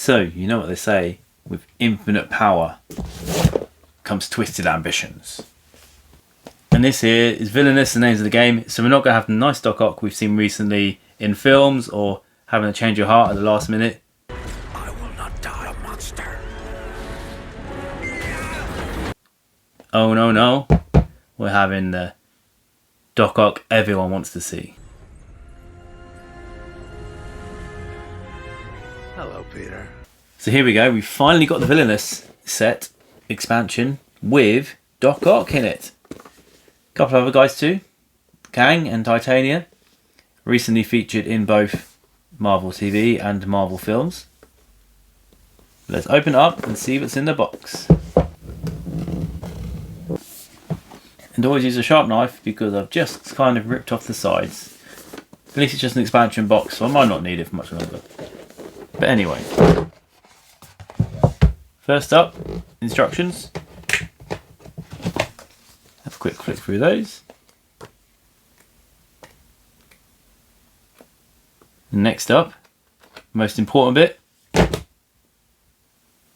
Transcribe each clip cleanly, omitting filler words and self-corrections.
So, you know what they say, with infinite power comes twisted ambitions. And this here is Villainous, the names of the game. So we're not going to have the nice Doc Ock we've seen recently in films, or having to change your heart at the last minute. I will not die a monster. Oh no. We're having the Doc Ock everyone wants to see. Hello, Peter. So here we go, we finally got the Villainous set expansion with Doc Ock in it. A couple of other guys too, Kang and Titania, recently featured in both Marvel TV and Marvel films. Let's open it up and see what's in the box. And always use a sharp knife because I've just kind of ripped off the sides. At least it's just an expansion box, so I might not need it for much longer. But anyway, first up, instructions. Have a quick flick through those. Next up, most important bit,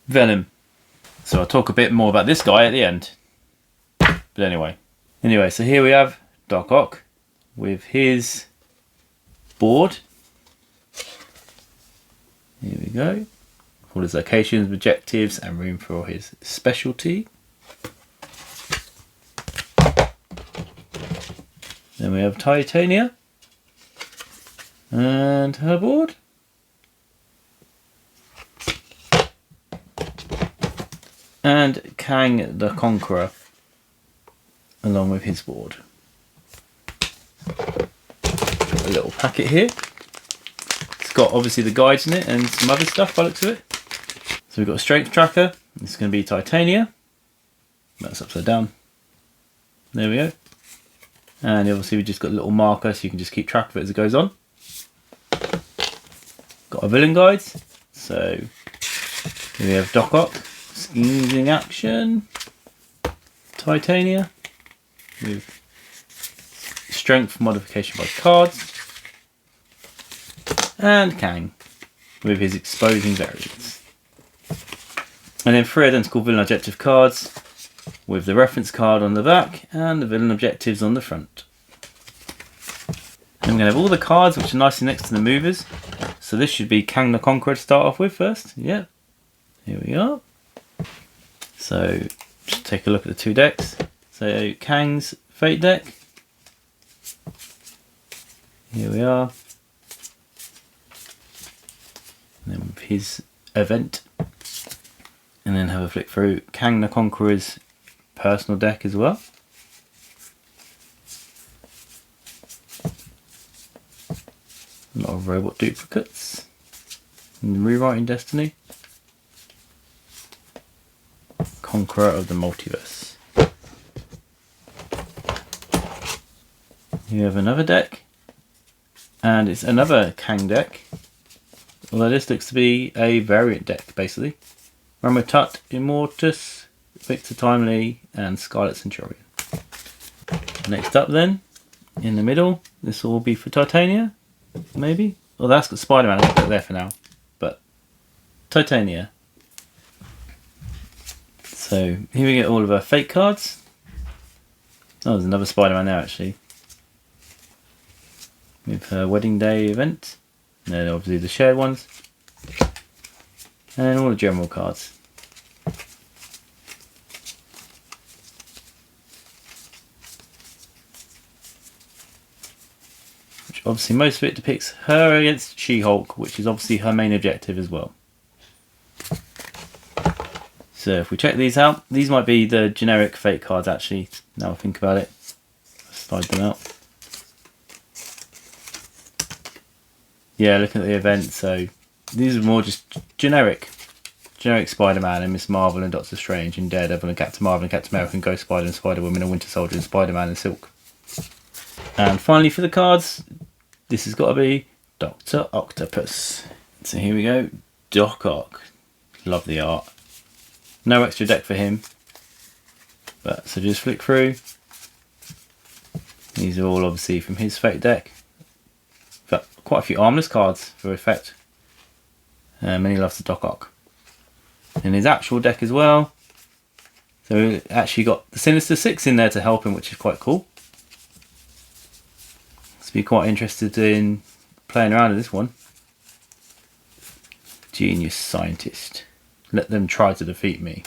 Venom. So I'll talk a bit more about this guy at the end. But anyway, so here we have Doc Ock with his board. Here we go. All his locations, objectives, and room for his specialty. Then we have Titania and her board. And Kang the Conqueror along with his board. Got a little packet here. It's got obviously the guides in it and some other stuff by the looks of it. So we've got a strength tracker. It's going to be Titania. That's upside down. There we go. And obviously we just got a little marker so you can just keep track of it as it goes on. Got our villain guides. So here we have Doc Ock, using action. Titania with strength modification by cards. And Kang with his exposing variants. And then 3 identical villain objective cards with the reference card on the back and the villain objectives on the front. And we're going to have all the cards which are nicely next to the movers. So this should be Kang the Conqueror to start off with first. Yeah, here we are. So just take a look at the 2 decks. So Kang's Fate deck. Here we are. And then with his event. And then have a flick through Kang the Conqueror's personal deck as well. A lot of robot duplicates. And rewriting Destiny. Conqueror of the Multiverse. You have another deck. And it's another Kang deck. Although this looks to be a variant deck basically. Ramotut, Immortus, Victor Timely, and Scarlet Centurion. Next up then, in the middle, this will be for Titania, maybe? Well, that's got Spider-Man, I'll put it there for now. But, Titania. So, here we get all of our fake cards. Oh, there's another Spider-Man there actually. With her wedding day event. And then obviously the shared ones. And all the general cards. Which obviously most of it depicts her against She-Hulk, which is obviously her main objective as well. So if we check these out, these might be the generic fake cards actually, now I think about it. Slide them out. Yeah, looking at the event, so these are more just generic Spider-Man and Miss Marvel and Doctor Strange and Daredevil and Captain Marvel and Captain America and Ghost Spider and Spider-Woman and Winter Soldier and Spider-Man and Silk. And finally for the cards, this has got to be Dr. Octopus. So here we go, Doc Ock. Love the art. No extra deck for him. But so just flick through. These are all obviously from his Fate deck. But quite a few armless cards for effect. Many loves to Doc Ock. In his actual deck as well. So we actually got the Sinister Six in there to help him, which is quite cool. Let's be quite interested in playing around with this one. Genius scientist. Let them try to defeat me.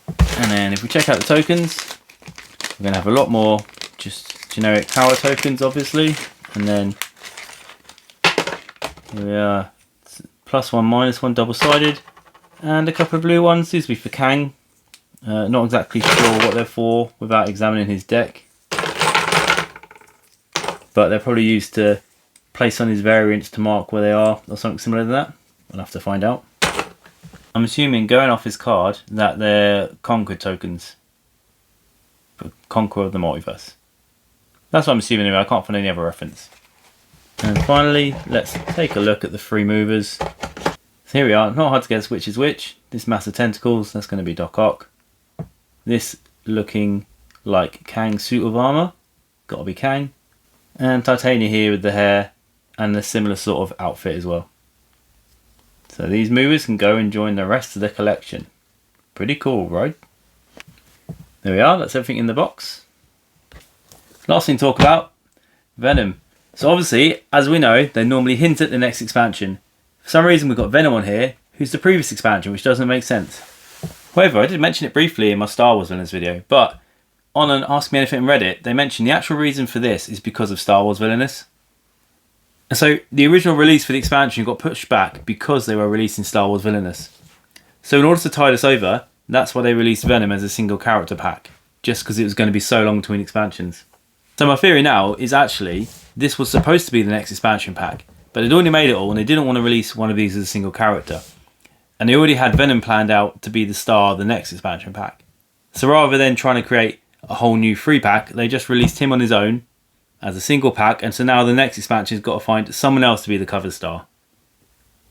And then if we check out the tokens, we're going to have a lot more just generic power tokens, obviously. And then we are +1, -1 double-sided. And a couple of blue ones. These will be for Kang. Not exactly sure what they're for without examining his deck. But they're probably used to place on his variants to mark where they are or something similar to that. We'll have to find out. I'm assuming, going off his card, that they're Conquer tokens. For Conqueror of the Multiverse. That's what I'm assuming anyway, I can't find any other reference. And finally, let's take a look at the three movers. So here we are, not hard to guess which is which. This mass of tentacles, that's going to be Doc Ock. This looking like Kang's suit of armour, got to be Kang. And Titania here with the hair and a similar sort of outfit as well. So these movers can go and join the rest of the collection. Pretty cool, right? There we are, that's everything in the box. Last thing to talk about, Venom. So obviously, as we know, they normally hint at the next expansion. For some reason we've got Venom on here, who's the previous expansion, which doesn't make sense. However, I did mention it briefly in my Star Wars Villainous video, but on an Ask Me Anything on Reddit, they mentioned the actual reason for this is because of Star Wars Villainous. And so the original release for the expansion got pushed back because they were releasing Star Wars Villainous. So in order to tide us over, that's why they released Venom as a single character pack, just because it was going to be so long between expansions. So my theory now is actually this was supposed to be the next expansion pack, but they'd already made it all and they didn't want to release one of these as a single character. And they already had Venom planned out to be the star of the next expansion pack. So rather than trying to create a whole new 3-pack, they just released him on his own as a single pack, and so now the next expansion's got to find someone else to be the cover star.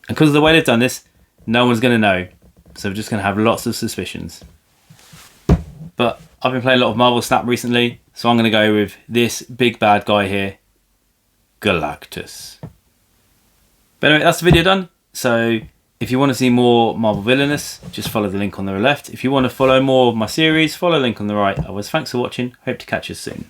And because of the way they've done this, no one's going to know. So we're just going to have lots of suspicions. But I've been playing a lot of Marvel Snap recently, so I'm going to go with this big bad guy here, Galactus. But anyway, that's the video done. So if you want to see more Marvel Villainous, just follow the link on the left. If you want to follow more of my series, follow the link on the right. Otherwise, thanks for watching. Hope to catch you soon.